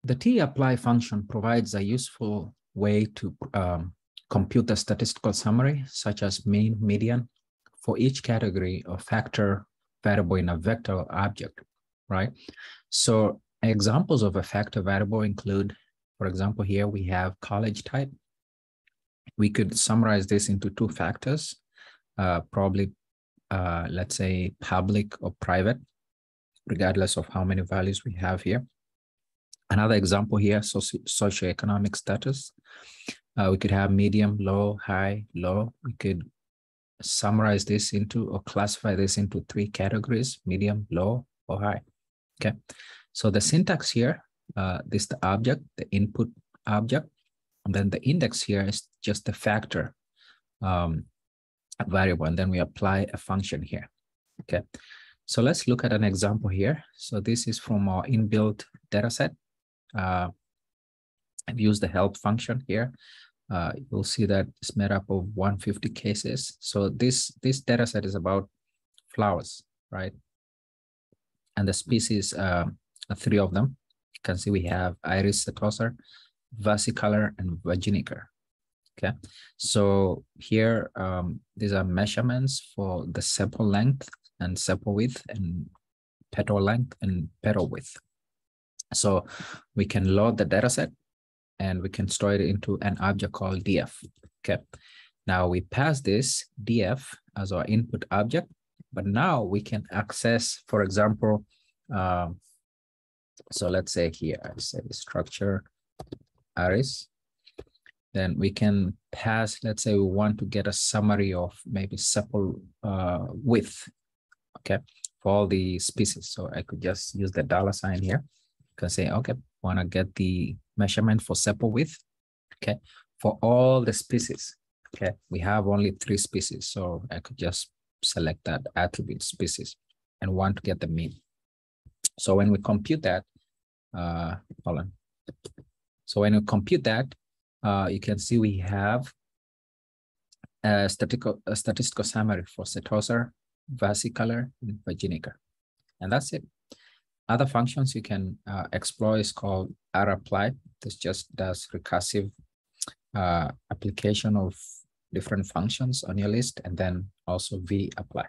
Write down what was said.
The tapply function provides a useful way to compute a statistical summary, such as mean, median, for each category of factor variable in a vector object, right? So examples of a factor variable include, for example, here we have college type. We could summarize this into two factors, probably, let's say, public or private, regardless of how many values we have here. Another example here, socioeconomic status. We could have medium, low, high, low. We could summarize this into or classify this into three categories: medium, low, or high. Okay. So the syntax here, this is the object, the input object, and then the index here is just the factor variable, and then we apply a function here. Okay. So let's look at an example here. So this is from our inbuilt dataset. I've used the help function here. You'll see that it's made up of 150 cases. So this data set is about flowers, right? And the species, three of them. You can see we have Iris setosa, versicolor, and virginica. Okay, so here, these are measurements for the sepal length and sepal width and petal length and petal width. So we can load the data set and we can store it into an object called df. Okay, now we pass this df as our input object, but now we can access, for example, so let's say here, I say structure Iris. Then we can pass, let's say we want to get a summary of maybe sepal width, okay, for all the species. So I could just use the $sign here. You can say, okay, want to get the measurement for sepal width, okay, for all the species. Okay, we have only 3 species, so I could just select that attribute species and want to get the mean. So when we compute that, hold on. So when we compute that, you can see we have a statistical summary for setosa, versicolor, and virginica, and that's it. Other functions you can explore is called rapply. This just does recursive application of different functions on your list, and then also vapply.